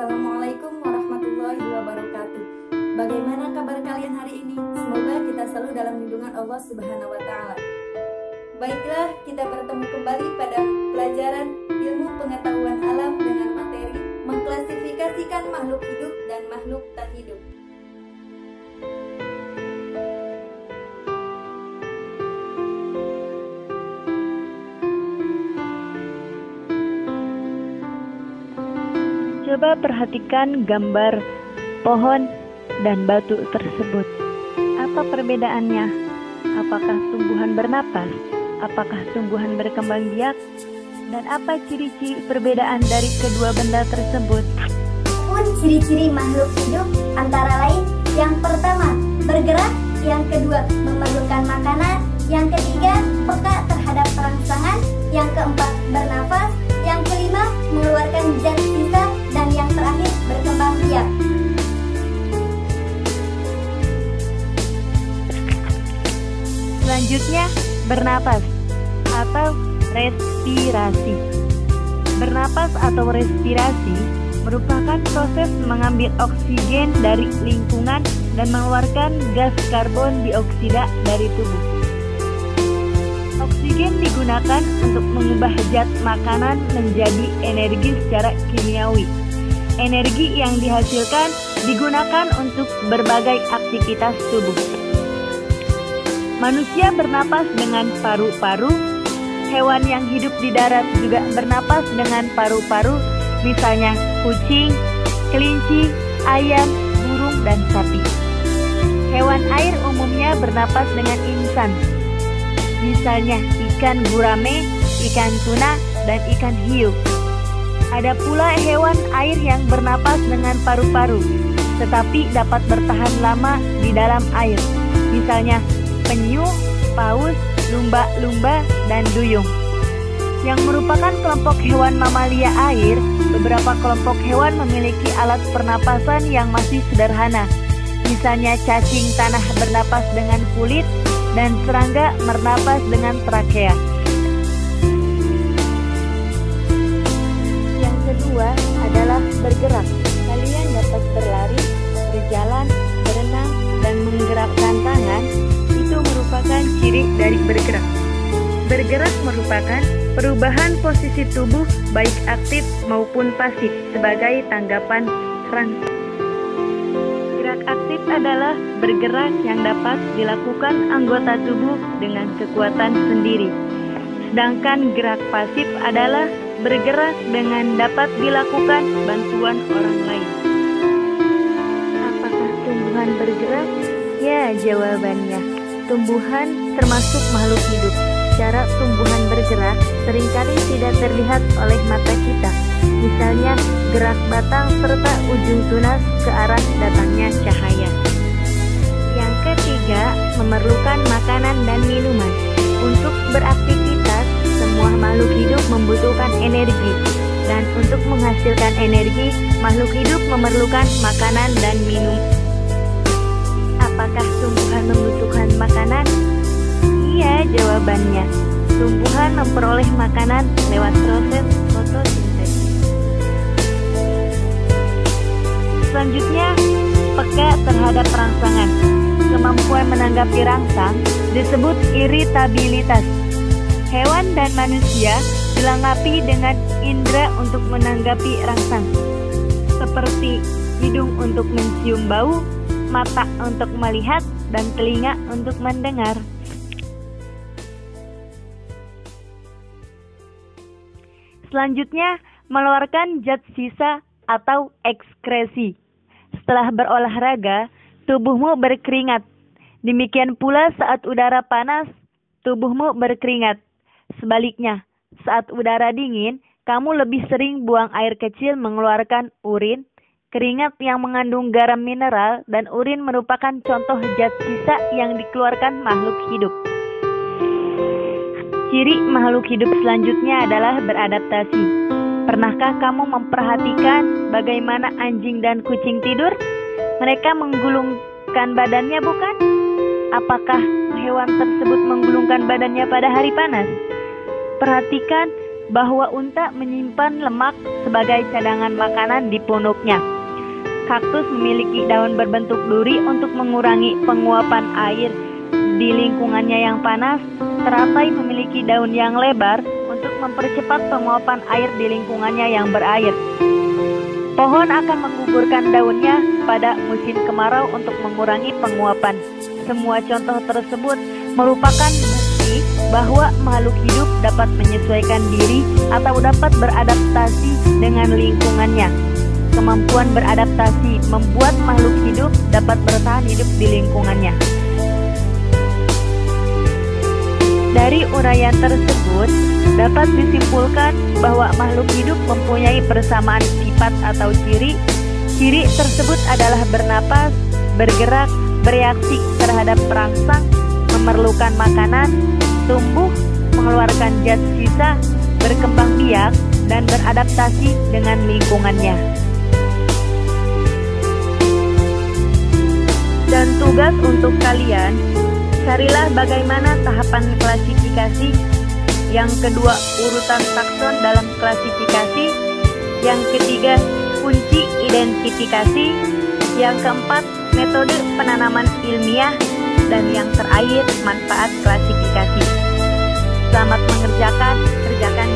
Assalamualaikum warahmatullahi wabarakatuh. Bagaimana kabar kalian hari ini? Semoga kita selalu dalam lindungan Allah Subhanahu wa Ta'ala. Baiklah, kita bertemu kembali pada pelajaran ilmu pengetahuan alam dengan materi mengklasifikasikan makhluk hidup dan makhluk tak hidup. Coba perhatikan gambar pohon dan batu tersebut. Apa perbedaannya? Apakah tumbuhan bernapas? Apakah tumbuhan berkembang biak? Dan apa ciri-ciri perbedaan dari kedua benda tersebut? Pun ciri-ciri makhluk hidup antara lain: yang pertama, bergerak; yang kedua, memerlukan makanan; yang ketiga, peka terhadap rangsangan; yang keempat, bernafas; yang kelima, mengeluarkan zat sisa; dan yang terakhir, berkembang biak. Selanjutnya, bernapas atau respirasi. Bernapas atau respirasi merupakan proses mengambil oksigen dari lingkungan dan mengeluarkan gas karbon dioksida dari tubuh. Oksigen digunakan untuk mengubah zat makanan menjadi energi secara kimiawi. Energi yang dihasilkan digunakan untuk berbagai aktivitas tubuh. Manusia bernapas dengan paru-paru. Hewan yang hidup di darat juga bernapas dengan paru-paru, misalnya kucing, kelinci, ayam, burung, dan sapi. Hewan air umumnya bernapas dengan insan, misalnya ikan gurame, ikan tuna, dan ikan hiu. Ada pula hewan air yang bernapas dengan paru-paru, tetapi dapat bertahan lama di dalam air, misalnya penyu, paus, lumba-lumba, dan duyung. Yang merupakan kelompok hewan mamalia air, beberapa kelompok hewan memiliki alat pernapasan yang masih sederhana, misalnya cacing tanah bernapas dengan kulit, dan serangga bernapas dengan trakea. Yang kedua adalah bergerak. Kalian dapat berlari, berjalan, berenang, dan menggerakkan tangan. Itu merupakan ciri dari bergerak. Bergerak merupakan perubahan posisi tubuh baik aktif maupun pasif sebagai tanggapan rangsangan. Gerak aktif adalah bergerak yang dapat dilakukan anggota tubuh dengan kekuatan sendiri. Sedangkan gerak pasif adalah bergerak dengan dapat dilakukan bantuan orang lain. Apakah tumbuhan bergerak? Ya, jawabannya. Tumbuhan termasuk makhluk hidup. Cara tumbuhan bergerak seringkali tidak terlihat oleh mata kita. Misalnya gerak batang serta ujung tunas ke arah datangnya cahaya. Yang ketiga, memerlukan makanan dan minuman. Untuk beraktivitas, semua makhluk hidup membutuhkan energi. Dan untuk menghasilkan energi, makhluk hidup memerlukan makanan dan minum. Apakah tumbuhan membutuhkan makanan? Iya, jawabannya. Tumbuhan memperoleh makanan lewat proses fotosintesis. Selanjutnya, peka terhadap rangsangan. Kemampuan menanggapi rangsang disebut iritabilitas. Hewan dan manusia dilengkapi dengan indera untuk menanggapi rangsang, seperti hidung untuk mencium bau, mata untuk melihat, dan telinga untuk mendengar. Selanjutnya, mengeluarkan zat sisa atau ekskresi. Setelah berolahraga, tubuhmu berkeringat. Demikian pula saat udara panas, tubuhmu berkeringat. Sebaliknya, saat udara dingin, kamu lebih sering buang air kecil mengeluarkan urin. Keringat yang mengandung garam mineral dan urin merupakan contoh zat sisa yang dikeluarkan makhluk hidup. Ciri makhluk hidup selanjutnya adalah beradaptasi. Pernahkah kamu memperhatikan bagaimana anjing dan kucing tidur? Mereka menggulungkan badannya, bukan? Apakah hewan tersebut menggulungkan badannya pada hari panas? Perhatikan bahwa unta menyimpan lemak sebagai cadangan makanan di punuknya. Kaktus memiliki daun berbentuk duri untuk mengurangi penguapan air di lingkungannya yang panas. Teratai memiliki daun yang lebar untuk mempercepat penguapan air di lingkungannya yang berair. Pohon akan menggugurkan daunnya pada musim kemarau untuk mengurangi penguapan. Semua contoh tersebut merupakan bukti bahwa makhluk hidup dapat menyesuaikan diri atau dapat beradaptasi dengan lingkungannya. Kemampuan beradaptasi membuat makhluk hidup dapat bertahan hidup di lingkungannya. Dari uraian tersebut, dapat disimpulkan bahwa makhluk hidup mempunyai persamaan sifat atau ciri. Ciri tersebut adalah bernapas, bergerak, bereaksi terhadap perangsang, memerlukan makanan, tumbuh, mengeluarkan zat sisa, berkembang biak, dan beradaptasi dengan lingkungannya. Dan tugas untuk kalian, carilah bagaimana tahapan klasifikasi. Yang kedua, urutan takson dalam klasifikasi. Yang ketiga, kunci identifikasi. Yang keempat, metode penanaman ilmiah. Dan yang terakhir, manfaat klasifikasi. Selamat mengerjakan, kerjakan